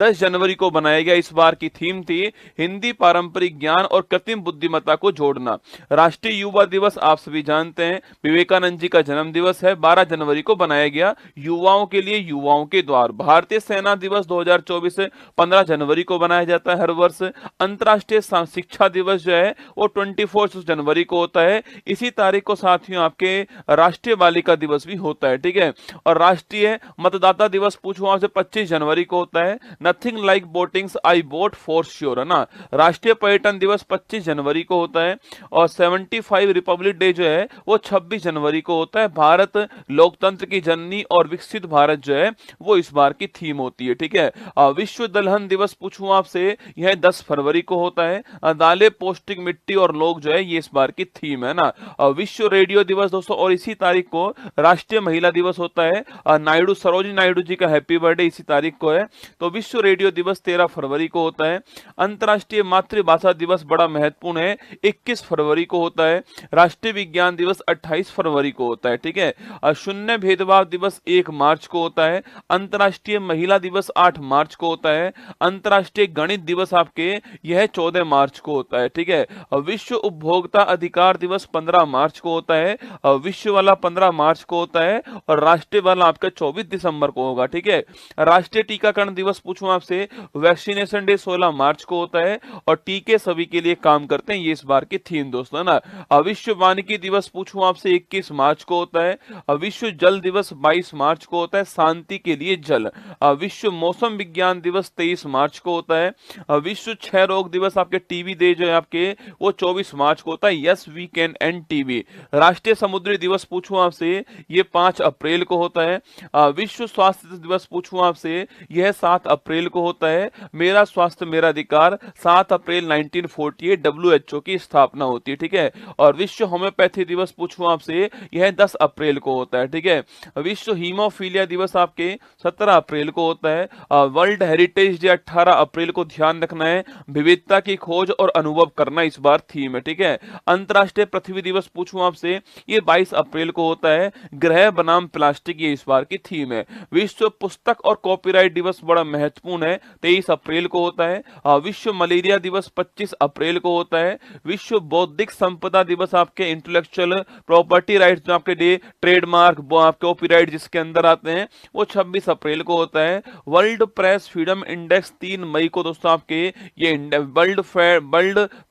10 जनवरी को बनाया गया। इस बार की थीम थी हिंदी पारंपरिक ज्ञान और कृत्रिम बुद्धिमत्ता को जोड़ना। राष्ट्रीय युवा दिवस आप सभी जानते हैं, विवेकानंद जी का जन्म दिवस है, 12 जनवरी को बनाया गया। युवाओं के लिए युवाओं के द्वार। भारतीय सेना दिवस 2024 15 जनवरी को बनाया जाता है हर वर्ष। अंतर्राष्ट्रीय शिक्षा दिवस जो है वो 24 जनवरी को होता है। इसी तारीख को साथियों आपके राष्ट्रीय बालिका दिवस भी होता है, ठीक है। और राष्ट्रीय मतदाता दिवस पूछूं आपसे 25 जनवरी को होता है। Nothing like votings I vote for sure, है ना। राष्ट्रीय पर्यटन दिवस 25 जनवरी को होता है। और 75 रिपब्लिक डे जो है वो 26 जनवरी को होता है। भारत लोकतंत्र की जननी और विकसित भारत जो है वो इस बार की थीम होती है, ठीक है। विश्व दलहन दिवस पूछूं आपसे, यह 10 फरवरी को होता है। दालें पौष्टिक मिट्टी और लोग जो है ये इस बार की थीम है ना। विश्व रेडियो दिवस दोस्तों, और इसी तारीख को राष्ट्रीय महिला दिवस होता है। नायडू, सरोजिनी नायडू जी का हैप्पी बर्थडे इसी तारीख को है। तो विश्व रेडियो दिवस 13 फरवरी को होता है। अंतर्राष्ट्रीय मातृभाषा दिवस बड़ा महत्वपूर्ण है, 21 फरवरी को होता है। राष्ट्रीय विज्ञान दिवस 28 फरवरी को होता है, ठीक है। शून्य भेदभाव दिवस 1 मार्च को होता है। अंतर्राष्ट्रीय महिला दिवस 8 मार्च को होता है। अंतर्राष्ट्रीय गणित दिवस आपके यह 14 मार्च को होता है, ठीक है। विश्व उपभोक्ता अधिकार दिवस 15 मार्च को होता है। विश्व वाला 15 मार्च को होता है और राष्ट्रीय वाला आपका 24 दिसंबर को होगा, ठीक है। राष्ट्रीय टीकाकरण दिवस पूछूं आपसे, वैक्सीनेशन डे 16 मार्च को होता है। और टीके सभी के लिए काम करते हैं, ये इस बार की थीम दोस्तों, है ना। विश्व वानिकी दिवस पूछूं आपसे 21 मार्च को होता है। विश्व जल दिवस 22 मार्च को होता है, शांति के लिए जल। विश्व मौसम विज्ञान दिवस 23 मार्च को होता है। विश्व क्षय रोग दिवस आपके टीबी डे जो है आपके वो 24 मार्च को होता है। Yes we can and TB. राष्ट्रीय समुद्री दिवस पूछूं आपसे, ये 5 अप्रैल को होता है। विश्व स्वास्थ्य दिवस पूछूं आपसे, यह 7 अप्रैल को होता है। मेरा स्वास्थ्य मेरा अधिकार 7 अप्रैल 1948 WHO की स्थापना होती है, ठीक है। और विश्व होम्योपैथी दिवस पूछूं आपसे, यह 10 अप्रैल को होता है, ठीक है। विश्व हीमोफीलिया दिवस आपके 17 अप्रैल को होता है। वर्ल्ड हेरिटेज डे 18 अप्रैल को, ध्यान रखना है, विविधता की खोज और अनुभव करना इस बार थीम है, ठीक है। अंतर्राष्ट्रीय पृथ्वी दिवस पूछूं आपसे, ये 22 अप्रैल को होता है। ग्रह बनाम प्लास्टिक ये इस बार की थीम है। विश्व पुस्तक और कॉपीराइट दिवस बड़ा महत्वपूर्ण है, 23 अप्रैल को होता है। विश्व मलेरिया दिवस 25 अप्रैल को होता है। विश्व बौद्धिक संपदा दिवस आपके इंटेलेक्चुअल प्रॉपर्टी राइट्स जो आपके डे, ट्रेडमार्क कॉपीराइट जिसके अंदर आते हैं, वो 26 अप्रैल को होता है। वर्ल्ड प्रेस फ्रीडम इंडेक्स 3 मई को दोस्तों आपके ये वर्ल्ड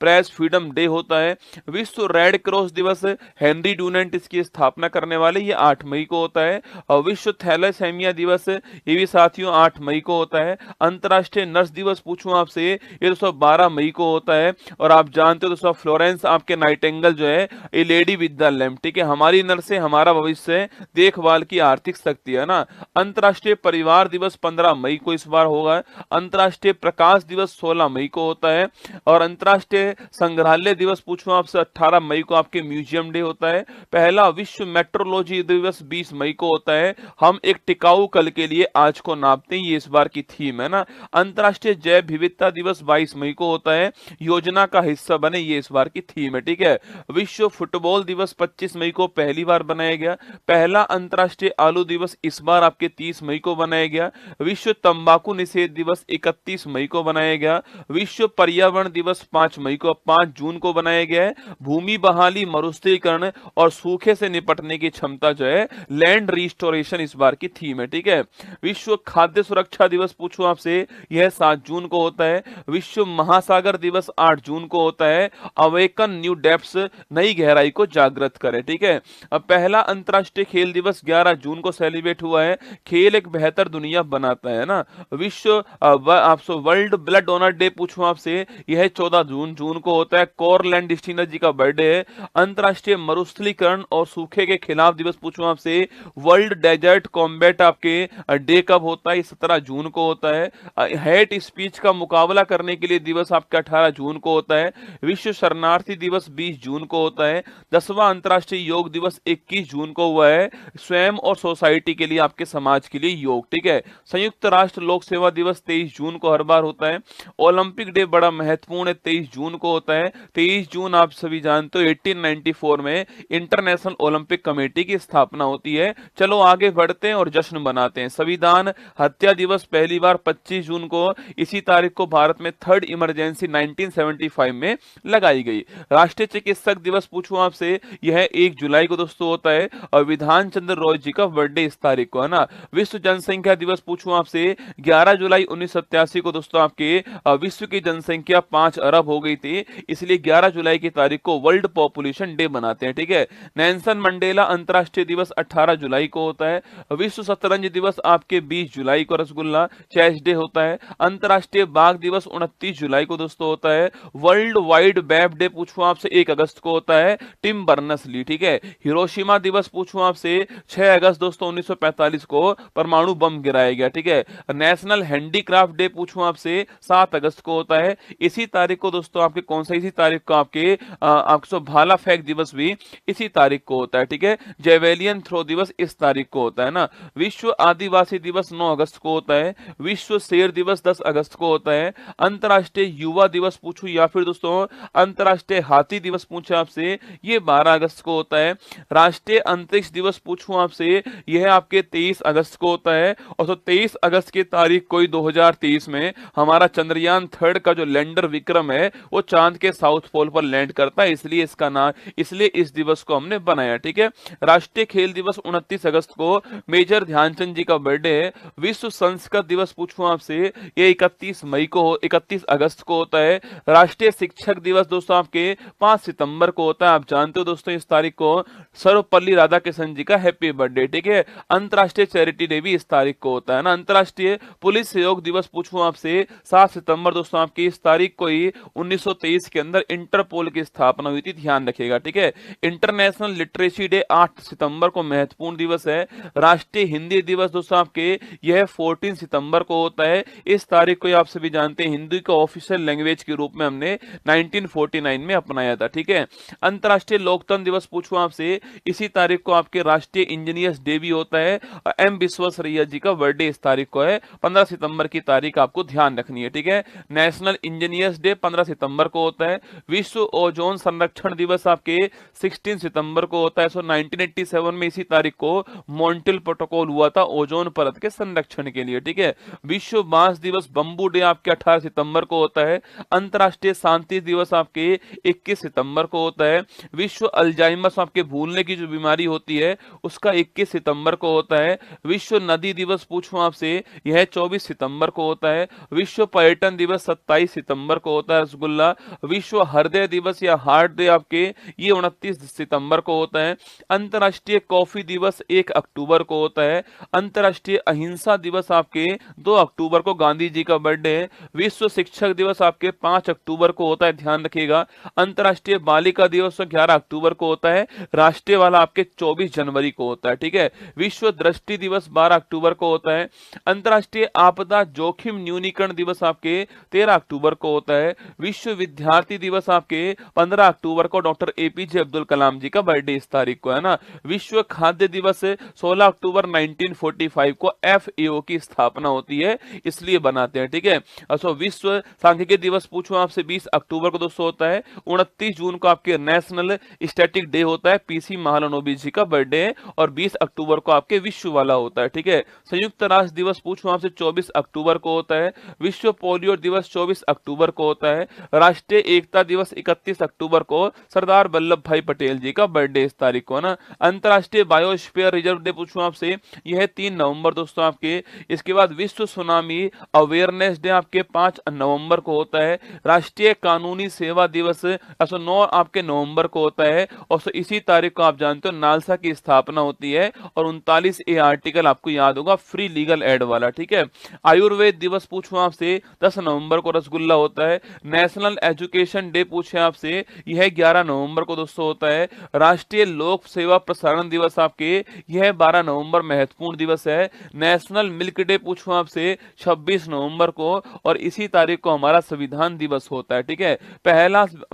प्रेस फ्रीडम डे होता है। विश्व रेड क्रॉस दिवस, हेनरी डूनेंट इसकी स्थापना करने वाले, ये 8 मई को होता है। और विश्व थैलेसेमिया दिवस ये भी साथियों 8 मई को होता है। अंतर्राष्ट्रीय नर्स दिवस पूछूं आपसे, ये दोस्तों 12 मई को होता है। और आप जानते हो दोस्तों फ्लोरेंस आपके नाइटिंगेल जो है ए लेडी विद द लैम्प, ठीक है। हमारी नर्स है हमारा भविष्य, देखभाल की आर्थिक शक्ति, है ना। अंतर्राष्ट्रीय परिवार दिवस 15 मई को इस बार होगा। अंतर्राष्ट्रीय प्रकाश दिवस 16 मई को होता है। और अंतर्राष्ट्रीय संग्रहालय दिवस पूछूं आपसे 18 मई को आपके म्यूजियम डे होता है। पहला विश्व मेट्रोलॉजी दिवस 20 मई को होता है। हम एक टिकाऊ कल के लिए आज को नापते हैं, ये इस बार की थीम है ना। अंतर्राष्ट्रीय जैव विविधता दिवस 22 मई को होता है। योजना का हिस्सा बने, ये इस बार की थीम है, ठीक है। विश्व फुटबॉल दिवस 25 मई को पहली बार बनाया गया। पहला अंतर्राष्ट्रीय आलू दिवस इस बार आपके 30 मई को बनाया गया। विश्व तंबाकू निषेध दिवस 31 मई को बनाया गया। विश्व पर्यावरण दिवस 5 मई को 5 जून को बनाया गया है। भूमि बहाली, मरुस्थलीकरण और सूखे से निपटने की क्षमता जो है, लैंड रिस्टोरेशन इस बार की थीम है, ठीक है। विश्व खाद्य सुरक्षा दिवस पूछूं आपसे, यह 7 जून को होता है। विश्व महासागर दिवस 8 जून को होता है। अवेकन न्यू डेप्थ्स, नई गहराई को जागृत करें, ठीक है। अब पहला अंतर्राष्ट्रीय खेल दिवस 11 जून को सेलिब्रेट हुआ है। खेल एक बेहतर दुनिया बनाता है ना। विश्व आपसे वर्ल्ड ब्लड डोनर डे पूछूं आपसे, यह 14 जून को होता है। कोरलैंड डिस्टिनर जी का बर्थडे है। अंतर्राष्ट्रीय मरुस्थलीकरण और सूखे के खिलाफ दिवस पूछूं आपसे, वर्ल्ड डेजर्ट कॉम्बैट आपके डे कब होता है, ये 17 जून को होता है। हेट स्पीच का मुकाबला करने के लिए दिवस आपका 18 जून को होता है। विश्व शरणार्थी दिवस 20 जून को होता है। 10वां अंतर्राष्ट्रीय योग दिवस 21 जून को हुआ है। स्वयं और सोसाइटी के लिए, आपके समाज के लिए योग, ठीक है। संयुक्त राष्ट्र लोक सेवा दिवस 23 जून को हर बार होता है। ओलंपिक डे बड़ा महत्वपूर्ण है, 23 जून को होता है। 23 जून आप सभी जानते हो 1894 में इंटरनेशनल ओलंपिक कमेटी की स्थापना होती है। चलो आगे बढ़ते हैं और जश्न मनाते हैं। संविधान हत्या दिवस पहली बार 25 जून को इसी तारीख को भारत में थर्ड इमरजेंसी 1975 में लगाई गई। राष्ट्रीय चिकित्सक दिवस पूछूं आपसे, यह 1 जुलाई को दोस्तों होता है और विधान चंद्र रॉय जी का बर्थडे इस तारीख को है ना। विश्व जनसंख्या दिवस पूछूं आपसे, 11 जुलाई 1987 को दोस्तों आपके विश्व की जनसंख्या 5 अरब हो गई थी, इसलिए 11 जुलाई की तारीख को वर्ल्ड पॉपुलेशन डे बनाते हैं। ठीक है। नेल्सन मंडेला अंतरराष्ट्रीय दिवस 18 जुलाई को होता है। विश्व शतरंज दिवस आपके 20 जुलाई को रसगुल्ला चेस डे होता है। अंतरराष्ट्रीय बाघ दिवस 29 जुलाई को दोस्तों होता है। वर्ल्ड वाइड वेब डे पूछूं आपसे 1 अगस्त को होता है, टिम बर्नस ली। ठीक है। हिरोशिमा दिवस पूछूं आपसे 6 अगस्त दोस्तों 1945 को परमाणु बम गिराया गया। ठीक है। नेशनल हैंडीक्राफ्ट डे पूछूं आपसे 7 अगस्त को होता है। इसी तारीख को दोस्तों आपके कौन सा, इसी तारीख को आपके आपको भाला फेंक दिवस भी इसी तारीख को होता है। ठीक है। जेवेलियन थ्रो दिवस इस तारीख को होता है ना। विश्व आदिवासी दिवस 9 अगस्त को होता है। विश्व शेर दिवस 10 अगस्त को होता है। अंतरराष्ट्रीय युवा दिवस पूछू या फिर दोस्तों अंतरराष्ट्रीय हाथी दिवस पूछे आपसे, ये 12 अगस्त को होता है। राष्ट्रीय अंतरिक्ष दिवस पूछूं आपसे, यह आपके 23 अगस्त को होता है। और तो 23 अगस्त की तारीख को 2023 में हमारा चंद्रयान 3 का जो लैंडर विक्रम है वो चांद के साउथ पोल पर लैंड करता है, इसलिए इसका नाम, इसलिए इस दिवस को हमने बनाया। ठीक है। राष्ट्रीय खेल दिवस 29 अगस्त को मेजर ध्यानचंद जी का बर्थडे है। विश्व संस्कृत दिवस पूछूं आपसे, ये 31 अगस्त को होता है। राष्ट्रीय शिक्षक दिवस दोस्तों आपके 5 सितंबर को होता है। आप जानते हो दोस्तों इस तारीख को सर्वपल्ली राधाकृष्णन जी का हैप्पी बर्थडे। ठीक है। अंतरराष्ट्रीय चैरिटी डे भी इस तारीख को होता है ना। अंतरराष्ट्रीय पुलिस सहयोग दिवस पूछूं आपसे 7 सितंबर दोस्तों आपकी इस तारीख को ही 1923 के अंदर इंटरपोल की स्थापना हुई थी, ध्यान रखिएगा। ठीक है। इंटरनेशनल लिटरेसी डे 8 सितंबर को महत्वपूर्ण दिवस है। राष्ट्रीय हिंदी दिवस दोस्तों आपके यह 14 सितंबर को होता है। इस तारीख को आप सभी जानते हैं हिंदी को ऑफिशियल लैंग्वेज के रूप में हमने 1949 में अपनाया था। ठीक है। अंतरराष्ट्रीय लोकतंत्र दिवस पूछूं आपसे, इसी तारीख को आपके राष्ट्रीय इंजीनियर्स डे भी होता है। एम विश्वेश्वरैया जी का बर्थडे इस तारीख को है, 15 सितंबर की तारीख आपको ध्यान रखनी है। ठीक है। नेशनल इंजीनियर्स डे 15 सितंबर को होता है। विश्व ओजोन संरक्षण दिवस आपके 16 सितंबर को होता है। 1987 में इसी तारीख को मॉन्ट्रियल प्रोटोकॉल हुआ था ओजोन परत के संरक्षण के लिए। ठीक है। विश्व बांस दिवस बंबू डे आपके 18 सितंबर को होता है। अंतरराष्ट्रीय शांति दिवस आपके 21 सितंबर को होता है। विश्व अल्जाइमर्स आपके भूलने की जो बीमारी होती है उसका 21 सितंबर को होता है। विश्व नदी दिवस पूछूं आपसे, यह 24 सितंबर को होता है। विश्व पर्यटन दिवस 27 सितंबर को होता है रसगुल्ला। विश्व हृदय दिवस या हार्ट डे आपके ये 29 सितंबर को होता है। अंतरराष्ट्रीय कॉफी दिवस 1 अक्टूबर को होता है। अंतरराष्ट्रीय अहिंसा दिवस आपके 2 अक्टूबर को गांधी जी का बर्थडे है। विश्व शिक्षक दिवस आपके 5 अक्टूबर को होता है, ध्यान रखिएगा। अंतरराष्ट्रीय बालिका दिवस 11 अक्टूबर को होता है। राष्ट्रीय वाला आपके 24 जनवरी को होता है। ठीक है। विश्व दृष्टि दिवस 12 अक्टूबर को होता है। अंतरराष्ट्रीय आपदा जोखिम न्यूनीकरण दिवस आपके 13 अक्टूबर को होता है। विश्व विद्यार्थी दिवस आपके 15 अक्टूबर को डॉक्टर एपीजे अब्दुल कलाम जी का बर्थडे इस तारीख को है ना। विश्व खाद्य दिवस 16 अक्टूबर 1945 को एफएओ की स्थापना होती है, इसलिए बनाते हैं। ठीक है। अच्छा, विश्व सांख्यिकी दिवस पूछूं आपसे 20 अक्टूबर को दोस्तों होता है। 29 जून को आपके नेशनल स्टैटिक डे होता है, पीसी महालनोबिस जी का बर्थडे है। और 20 अक्टूबर को आपके विश्व वाला होता है। ठीक है। संयुक्त राष्ट्र दिवस पूछूं आपसे 24 अक्टूबर को होता है। विश्व पोलियो दिवस 24 अक्टूबर को होता है। राष्ट्रीय एकता दिवस 31 अक्टूबर को सरदार वल्लभ भाई पटेल जी का बर्थडे इस तारीख को है ना। अंतरराष्ट्रीय बायोस्फीयर रिजर्व डे पूछूं आपसे, यह 3 नवंबर दोस्तों आपके। इसके बाद विश्व सुनामी अवेयरनेस डे आपके 5 नवंबर को होता है। राष्ट्रीय कानूनी सेवा दिवस 9 आपके नवंबर को होता है। और इसी तारीख को आप जानते हो नालसा की स्थापना होती है। और 39 ए आर्टिकल आपको याद होगा, फ्री लीगल एड वाला। ठीक है। आयुर्वेद दिवस पूछूं आपसे 10 नवंबर को रसगुल्ला होता है। नेशनल एजुकेशन डे पूछे आपसे, यह 11 नवंबर को दोस्तों होता है। राष्ट्रीय लोक सेवा प्रसारण दिवस आपके यह 12 नवंबर महत्वपूर्ण दिवस है। नेशनल मिल्क डे पूछूं आपसे 26 नवंबर को। और इसी तारीख को हमारा संविधान दिवस होता है। ठीक है।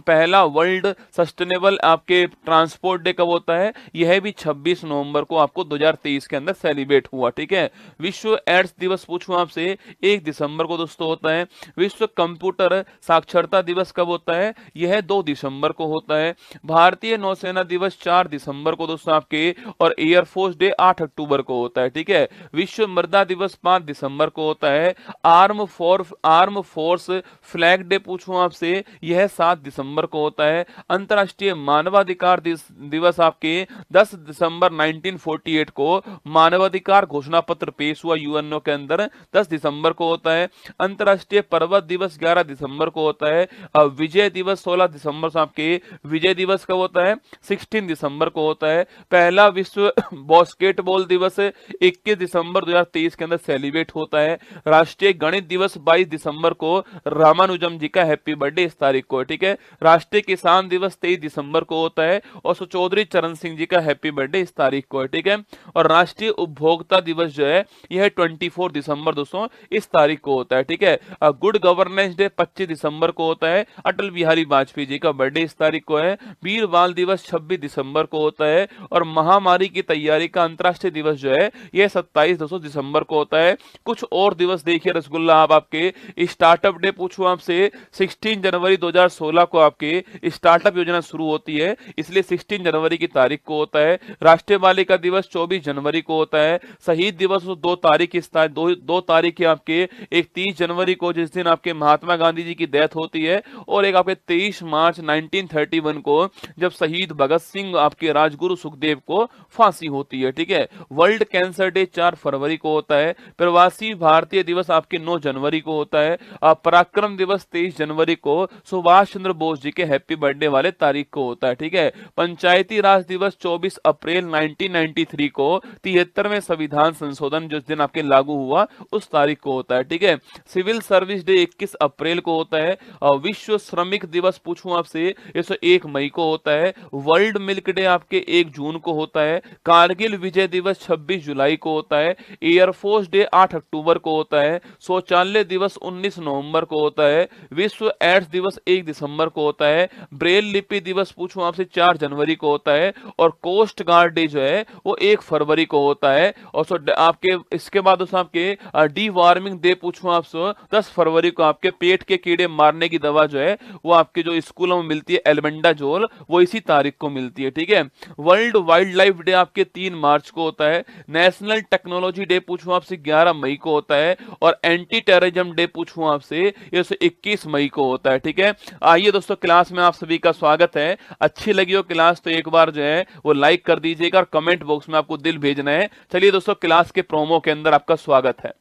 पहला वर्ल्ड सस्टेनेबल आपके ट्रांसपोर्ट डे कब होता है, यह भी 26 नवंबर को आपको 2023 के अंदर सेलिब्रेट हुआ। ठीक है। विश्व एड्स दिवस पूछूं आपसे 1 दिसंबर को दोस्तों होता है। विश्व कंप्यूटर साक्षरता दिवस कब होता है, यह 2 दिसंबर को होता है। भारतीय नौसेना दिवस 4 दिसंबर को दोस्तों आपके। और एयरफोर्स डे 8 अक्टूबर को होता है। ठीक है। विश्व मृदा दिवस 5 दिसंबर दिसंबर को होता है। आर्म फोर्स फ्लैग डे पूछूं आपसे, यह 7 दिसंबर को होता है। अंतर्राष्ट्रीय मानवाधिकार दिवस आपके 10 दिसंबर 1948 को मानवाधिकार घोषणा पत्र पेश हुआ यूएनओ के अंदर, 10 दिसंबर को होता है। अंतर्राष्ट्रीय पर्वत दिवस 11 दिसंबर को होता है। विजय दिवस 16 दिसंबर से आपके विजय दिवस कब होता है? 16 दिसंबर को होता है। पहला विश्व बास्केटबॉल दिवस 21 दिसंबर 2023 के अंदर सेलिब्रेट होता है। राष्ट्रीय गणित दिवस 22 दिसंबर को, रामानुजम जी का हैप्पी बर्थडे इस तारीख को है, ठीक है। राष्ट्रीय किसान दिवस 23 दिसंबर को होता है और चौधरी चरण सिंह जी का हैप्पी बर्थडे इस तारीख को है, ठीक है। और राष्ट्रीय उपभोक्ता दिवस जो है यह 24 दिसंबर दोस्तों इस तारीख को होता है, ठीक है। गुड गवर्नेंस डे 25 दिसंबर को होता है। अटल बिहारी वाजपेयी जी का बर्थडे इस तारीख को है। वीर बाल दिवस 26 दिसंबर को होता है। और महामारी की तैयारी का अंतर्राष्ट्रीय दिवस जो है यह 27 दिसंबर को होता है। कुछ और दिवस देखिए रसगुल्ला, आप आपके स्टार्टअप डे पूछूं आपसे, 16 जनवरी 2016 को आपके स्टार्टअप योजना शुरू होती है, इसलिए 16 जनवरी की तारीख को होता है। राष्ट्रीय बालिका दिवस 24 जनवरी को होता है। शहीद दिवस 2 तारीख दो तारीख आपके, एक 30 जनवरी को जिस दिन आपके महात्मा गांधी जी की डेथ होती है, और एक आपके 23 मार्च 1931 को जब शहीद भगत सिंह आपके राजगुरु सुखदेव को फांसी होती है, ठीक है। वर्ल्ड कैंसर डे 4 फरवरी को होता है। प्रवासी भारतीय दिवस आपके 9 जनवरी को होता है। पराक्रम दिवस 23 जनवरी को सुभाष चंद्र बोस जी के हैप्पी बर्थडे वाले तारीख को होता है, ठीक है। पंचायती राज दिवस 24 अप्रैल 1993 को 73वें संविधान संशोधन जिस दिन आपके लागू हुआ उस तारीख को होता है, ठीक है। सिविल सर्विस डे 21 अप्रैल को होता है। विश्व श्रमिक दिवस पूछूं आपसे, ये 1 मई को होता है। वर्ल्ड मिल्क डे आपके 1 जून को होता है। कारगिल विजय दिवस 26 जुलाई को होता है। एयरफोर्स डे 8 अक्टूबर को होता है। शौचालय दिवस 19 नवंबर को होता है। विश्व एड्स दिवस 1 दिसंबर को होता है। ब्रेल लिपि दिवस पूछूं आपसे 4 जनवरी को होता है। और कोस्ट गार्ड डे जो है वो 1 फरवरी को होता है। और आपके इसके बाद आपके डी वार्मिंग डे पूछूं आपसे 10 फरवरी को, आपके पेट के कीड़े मारने की दवा जो है वो आपके जो स्कूलों में मिलती है एल्बेंडाजोल, वो इसी तारीख को मिलती है, ठीक है। वर्ल्ड वाइल्ड लाइफ डे आपके 3 मार्च को होता है। नेशनल टेक्नोलॉजी डे पूछूं आपसे 11 मई को होता है। और एंटी टेररिज्म डे पूछूं आपसे ये 21 मई को होता है, ठीक है। आइए दोस्तों, क्लास में आप सभी का स्वागत है। अच्छी लगी हो क्लास तो एक बार जो है वो लाइक कर दीजिएगा और कमेंट बॉक्स में आपको दिल भेजना है। चलिए दोस्तों, क्लास के प्रोमो के अंदर आपका स्वागत है।